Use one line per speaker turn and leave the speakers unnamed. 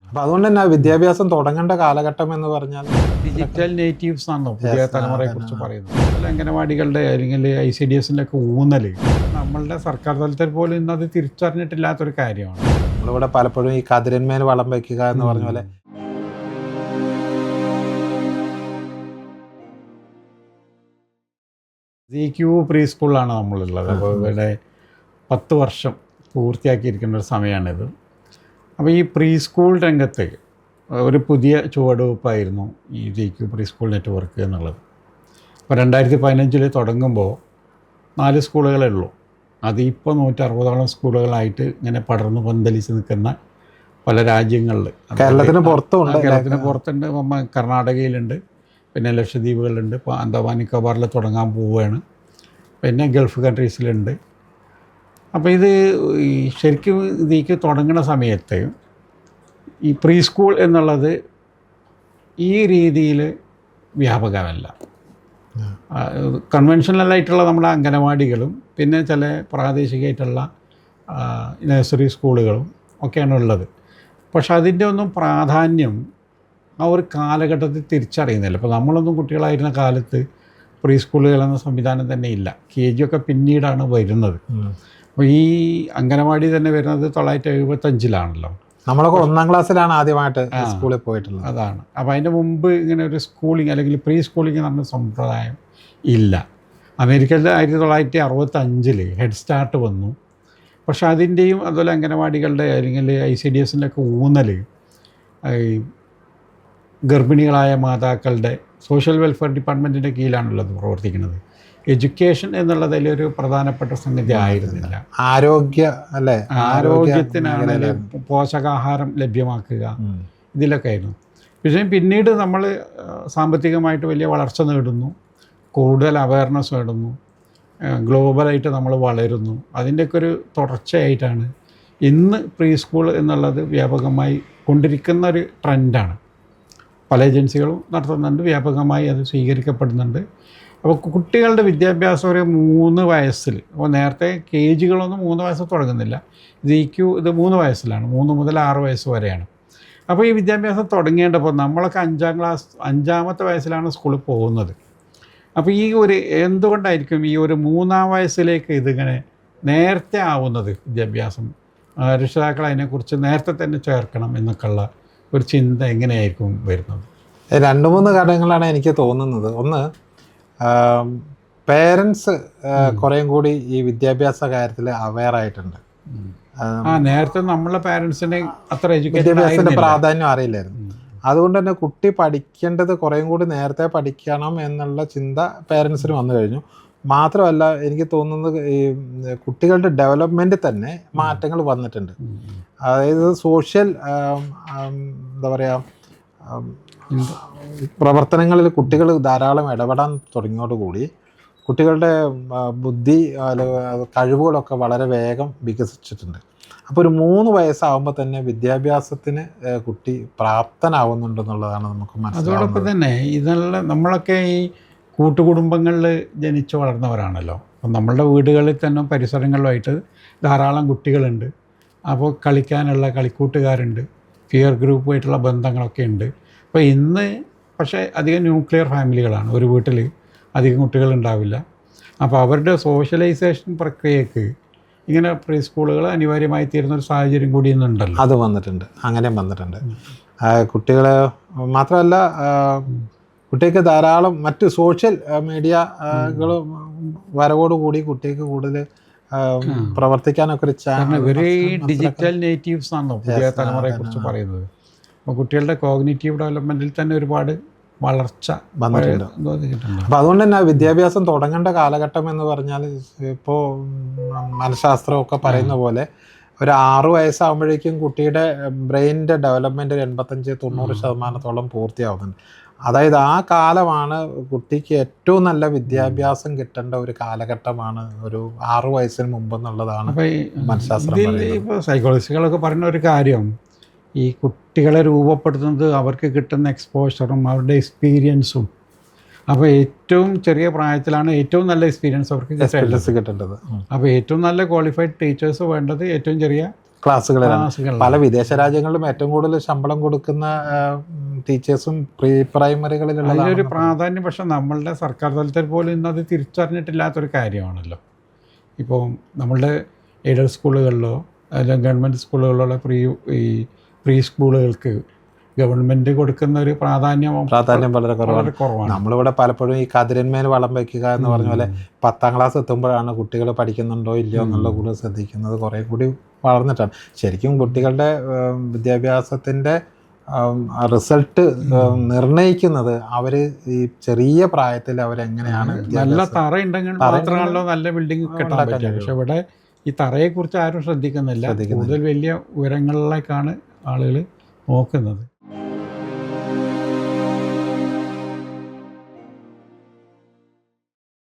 അപ്പോൾ അതുകൊണ്ട് തന്നെ വിദ്യാഭ്യാസം തുടങ്ങേണ്ട കാലഘട്ടം എന്ന് പറഞ്ഞാൽ
ഡിജിറ്റൽ നേറ്റീവ്സ് ആണല്ലോ പുതിയ തലമുറയെ കുറിച്ച് പറയുന്നത്. അംഗനവാടികളുടെ അല്ലെങ്കിൽ ICDSൻ്റെ ഒക്കെ ഊന്നൽ നമ്മളുടെ സർക്കാർ തലത്തിൽ പോലും ഇന്നത് തിരിച്ചറിഞ്ഞിട്ടില്ലാത്തൊരു കാര്യമാണ്.
നമ്മളിവിടെ പലപ്പോഴും ഈ കതിരന്മേൽ വളം വയ്ക്കുക എന്ന് പറഞ്ഞ പോലെ
ZQ പ്രീ സ്കൂളിലാണ് നമ്മളുള്ളത്. അപ്പോൾ ഇവിടെ 10 വർഷം പൂർത്തിയാക്കിയിരിക്കുന്ന ഒരു സമയമാണിത്. അപ്പോൾ ഈ പ്രീ സ്കൂൾ രംഗത്ത് ഒരു പുതിയ ചുവടുവെപ്പായിരുന്നു ഈ ZQ പ്രീ സ്കൂൾ നെറ്റ്വർക്ക് എന്നുള്ളത്. അപ്പോൾ 2015 തുടങ്ങുമ്പോൾ 4 സ്കൂളുകളേ ഉള്ളൂ. അതിപ്പോൾ 160ഓളം സ്കൂളുകളായിട്ട് ഇങ്ങനെ പടർന്നു പന്തലിച്ച് നിൽക്കുന്ന പല രാജ്യങ്ങളിൽ,
കേരളത്തിന് പുറത്തുണ്ട്.
കേരളത്തിന് പുറത്തുണ്ട്, കർണാടകയിലുണ്ട്, പിന്നെ ലക്ഷദ്വീപുകളുണ്ട്, ഇപ്പോൾ അന്തമാൻ നിക്കോബാറിൽ തുടങ്ങാൻ പോവുകയാണ്, പിന്നെ ഗൾഫ് കൺട്രീസിലുണ്ട്. അപ്പോൾ ഇത് ഈ ശരിക്കും ഇതിലേക്ക് തുടങ്ങുന്ന സമയത്ത് ഈ പ്രീ സ്കൂൾ എന്നുള്ളത് ഈ രീതിയിൽ വ്യാപകമല്ല. കൺവെൻഷനലായിട്ടുള്ള നമ്മുടെ അംഗനവാടികളും പിന്നെ ചില പ്രാദേശികമായിട്ടുള്ള നഴ്സറി സ്കൂളുകളും ഒക്കെയാണ് ഉള്ളത്. പക്ഷെ അതിൻ്റെ ഒന്നും പ്രാധാന്യം ആ ഒരു കാലഘട്ടത്തിൽ തിരിച്ചറിയുന്നില്ല. ഇപ്പോൾ നമ്മളൊന്നും കുട്ടികളായിരുന്ന കാലത്ത് പ്രീ സ്കൂളുകൾ എന്ന സംവിധാനം തന്നെ ഇല്ല. KG ഒക്കെ പിന്നീടാണ് വരുന്നത്. അപ്പോൾ ഈ അംഗനവാടി തന്നെ വരുന്നത് 1975
നമ്മളൊക്കെ 1ാം ക്ലാസ്സിലാണ് ആദ്യമായിട്ട് സ്കൂളിൽ പോയിട്ടുള്ളത്.
അതാണ്. അപ്പോൾ അതിൻ്റെ മുമ്പ് ഇങ്ങനെ ഒരു സ്കൂളിങ് അല്ലെങ്കിൽ പ്രീ സ്കൂളിങ് എന്ന് പറഞ്ഞ സമ്പ്രദായം ഇല്ല. അമേരിക്കയിൽ 1965 ഹെഡ് സ്റ്റാർട്ട് വന്നു. പക്ഷെ അതിൻ്റെയും അതുപോലെ അംഗനവാടികളുടെ അല്ലെങ്കിൽ ICDSൻ്റെ ഒക്കെ ഊന്നൽ ഈ ഗർഭിണികളായ മാതാക്കളുടെ സോഷ്യൽ വെൽഫെയർ ഡിപ്പാർട്ട്മെൻറ്റിൻ്റെ കീഴിലാണുള്ളത് പ്രവർത്തിക്കുന്നത്. എഡ്യൂക്കേഷൻ എന്നുള്ളതിലൊരു പ്രധാനപ്പെട്ട സംഗതി ആയിരുന്നില്ല. ആരോഗ്യത്തിനാണ് പോഷകാഹാരം ലഭ്യമാക്കുക, ഇതിലൊക്കെ ആയിരുന്നു. പക്ഷേ പിന്നീട് നമ്മൾ സാമ്പത്തികമായിട്ട് വലിയ വളർച്ച നേടുന്നു, കൂടുതൽ അവയർനെസ് നേടുന്നു, ഗ്ലോബലായിട്ട് നമ്മൾ വളരുന്നു. അതിൻ്റെയൊക്കെ ഒരു തുടർച്ചയായിട്ടാണ് ഇന്ന് പ്രീ സ്കൂൾ എന്നുള്ളത് വ്യാപകമായി കൊണ്ടിരിക്കുന്ന ഒരു ട്രെൻഡാണ്. പല ഏജൻസികളും നടത്തുന്നുണ്ട്, വ്യാപകമായി അത് സ്വീകരിക്കപ്പെടുന്നുണ്ട്. അപ്പോൾ കുട്ടികളുടെ വിദ്യാഭ്യാസം ഒരു 3 വയസ്സിൽ, അപ്പോൾ നേരത്തെ KGകളൊന്നും 3 വയസ്സ് തുടങ്ങുന്നില്ല. ZQ ഇത് 3 വയസ്സിലാണ്, 3 മുതൽ 6 വയസ്സ് വരെയാണ്. അപ്പോൾ ഈ വിദ്യാഭ്യാസം തുടങ്ങേണ്ടപ്പോൾ നമ്മളൊക്കെ 5ാമത്തെ വയസ്സിലാണ് സ്കൂളിൽ പോകുന്നത്. അപ്പോൾ ഈ ഒരു എന്തുകൊണ്ടായിരിക്കും ഈ ഒരു 3ാം വയസ്സിലേക്ക് ഇതിങ്ങനെ നേരത്തെ ആവുന്നത്? വിദ്യാഭ്യാസം രക്ഷിതാക്കൾ അതിനെക്കുറിച്ച് നേരത്തെ തന്നെ ചേർക്കണം എന്നൊക്കെയുള്ള ഒരു ചിന്ത എങ്ങനെയായിരിക്കും വരുന്നത്?
2-3 ഘടകങ്ങളാണ് എനിക്ക് തോന്നുന്നത്. ഒന്ന്, പേരൻസ് കുറേയും കൂടി ഈ വിദ്യാഭ്യാസ കാര്യത്തിൽ അവെയറായിട്ടുണ്ട്.
നേരത്തെ നമ്മളെ പാരൻസിനെ അത്ര
വിദ്യാഭ്യാസത്തിൻ്റെ പ്രാധാന്യം അറിയില്ലായിരുന്നു. അതുകൊണ്ട് തന്നെ കുട്ടി പഠിക്കേണ്ടത് കുറേയും കൂടി നേരത്തെ പഠിക്കണം എന്നുള്ള ചിന്ത പേരൻസിന് വന്നു കഴിഞ്ഞു. മാത്രമല്ല, എനിക്ക് തോന്നുന്നത് ഈ കുട്ടികളുടെ ഡെവലപ്മെൻറ്റിൽ തന്നെ മാറ്റങ്ങൾ വന്നിട്ടുണ്ട്. അതായത് സോഷ്യൽ എന്താ പറയുക പ്രവർത്തനങ്ങളിൽ കുട്ടികൾ ധാരാളം ഇടപെടാൻ തുടങ്ങിയോടുകൂടി കുട്ടികളുടെ ബുദ്ധി കഴിവുകളൊക്കെ വളരെ വേഗം വികസിച്ചിട്ടുണ്ട്. അപ്പോൾ ഒരു 3 വയസ്സാകുമ്പോൾ തന്നെ വിദ്യാഭ്യാസത്തിന് കുട്ടി പ്രാപ്തനാവുന്നുണ്ടെന്നുള്ളതാണ് നമുക്ക് മനസ്സിലാവുന്നത്.
അതോടൊപ്പം തന്നെ ഇതെല്ലാം നമ്മളൊക്കെ ഈ കൂട്ടുകുടുംബങ്ങളിൽ ജനിച്ചു വളർന്നവരാണല്ലോ. അപ്പം നമ്മളുടെ വീടുകളിൽ തന്നെ പരിസരങ്ങളിലുമായിട്ട് ധാരാളം കുട്ടികളുണ്ട്. അപ്പോൾ കളിക്കാനുള്ള കളിക്കൂട്ടുകാരുണ്ട്, പിയർ ഗ്രൂപ്പുമായിട്ടുള്ള ബന്ധങ്ങളൊക്കെ ഉണ്ട്. അപ്പോൾ ഇന്ന് പക്ഷേ അധികം ന്യൂക്ലിയർ ഫാമിലികളാണ്, ഒരു വീട്ടിൽ അധികം കുട്ടികളുണ്ടാവില്ല. അപ്പോൾ അവരുടെ സോഷ്യലൈസേഷൻ പ്രക്രിയക്ക് ഇങ്ങനെ പ്രീ സ്കൂളുകൾ അനിവാര്യമായി തീരുന്നൊരു സാഹചര്യം കൂടി ഇന്നുണ്ടല്ലോ.
അത് വന്നിട്ടുണ്ട്, അങ്ങനെ വന്നിട്ടുണ്ട്. കുട്ടികൾ മാത്രമല്ല, കുട്ടിക്ക് ധാരാളം മറ്റ് സോഷ്യൽ മീഡിയകൾ വരവോടുകൂടി കുട്ടിക്ക് കൂടുതൽ പ്രവർത്തിക്കാനൊക്കെ ഒരു
ഇവർ ഡിജിറ്റൽ നേറ്റീവ്സ് ആണല്ലോ പുതിയ തലമുറയെ കുറിച്ച് പറയുന്നത്. അപ്പോൾ കുട്ടികളുടെ കോഗ്നിറ്റീവ് ഡെവലപ്മെൻറ്റിൽ തന്നെ ഒരുപാട് വളർച്ച
വന്നിട്ടുണ്ട്. അപ്പോൾ അതുകൊണ്ട് തന്നെ വിദ്യാഭ്യാസം തുടങ്ങേണ്ട കാലഘട്ടം എന്ന് പറഞ്ഞാൽ ഇപ്പോൾ മനഃശാസ്ത്രമൊക്കെ പറയുന്ന പോലെ ഒരു 6 വയസ്സാകുമ്പോഴേക്കും കുട്ടിയുടെ ബ്രെയിനിൻ്റെ ഡെവലപ്മെൻറ്റ് 85-90% പൂർത്തിയാവുന്നുണ്ട്. അതായത് ആ കാലമാണ് കുട്ടിക്ക് ഏറ്റവും നല്ല വിദ്യാഭ്യാസം കിട്ടേണ്ട ഒരു കാലഘട്ടമാണ് ഒരു 6 വയസ്സിന് മുമ്പ് എന്നുള്ളതാണ് മനഃശാസ്ത്രം.
ഇപ്പോൾ സൈക്കോളജിസ്റ്റുകളൊക്കെ പറയുന്ന ഒരു കാര്യം, ഈ കുട്ടികളെ രൂപപ്പെടുത്തുന്നത് അവർക്ക് കിട്ടുന്ന എക്സ്പോഷറും അവരുടെ എക്സ്പീരിയൻസും. അപ്പോൾ ഏറ്റവും ചെറിയ പ്രായത്തിലാണ് ഏറ്റവും നല്ല എക്സ്പീരിയൻസ് അവർക്ക്
കിട്ടേണ്ടത്.
അപ്പോൾ ഏറ്റവും നല്ല ക്വാളിഫൈഡ് ടീച്ചേഴ്സ് വേണ്ടത് ഏറ്റവും ചെറിയ
ക്ലാസ്സുകളിലാണ്. പല വിദേശ രാജ്യങ്ങളിലും ഏറ്റവും കൂടുതൽ ശമ്പളം കൊടുക്കുന്ന ടീച്ചേഴ്സും പ്രീ പ്രൈമറികളിലുള്ള
അതിലൊരു പ്രാധാന്യം പക്ഷെ നമ്മളുടെ സർക്കാർ തലത്തിൽ പോലും ഇന്നത് തിരിച്ചറിഞ്ഞിട്ടില്ലാത്തൊരു കാര്യമാണല്ലോ. ഇപ്പോൾ നമ്മളുടെ എയ്ഡഡ് സ്കൂളുകളിലോ അല്ലെങ്കിൽ ഗവൺമെൻറ് സ്കൂളുകളിലുള്ള പ്രീ സ്കൂളുകൾക്ക് ഗവൺമെൻറ് കൊടുക്കുന്ന ഒരു പ്രാധാന്യം
വളരെ കുറവാണ്. നമ്മളിവിടെ പലപ്പോഴും ഈ കതിരന്മേൽ വളം വയ്ക്കുക എന്ന് പറഞ്ഞ പോലെ 10ാം ക്ലാസ് എത്തുമ്പോഴാണ് കുട്ടികൾ പഠിക്കുന്നുണ്ടോ ഇല്ലയോ എന്നുള്ള കൂടുതൽ ശ്രദ്ധിക്കുന്നത്. കുറേ കൂടി വളർന്നിട്ടാണ് ശരിക്കും കുട്ടികളുടെ വിദ്യാഭ്യാസത്തിൻ്റെ റിസൾട്ട് നിർണ്ണയിക്കുന്നത്. അവർ ഈ ചെറിയ പ്രായത്തിൽ അവരെങ്ങനെയാണ്
നല്ല തറ ഉണ്ടെങ്കിൽ മാത്രമാണല്ലോ നല്ല ബിൽഡിംഗ് കെട്ടാൻ പറ്റുക. പക്ഷെ ഇവിടെ ഈ തറയെക്കുറിച്ച് ആരും ശ്രദ്ധിക്കുന്നില്ല. കൂടുതൽ വലിയ ഉയരങ്ങളിലേക്കാണ് ആളുകൾ നോക്കുന്നത്.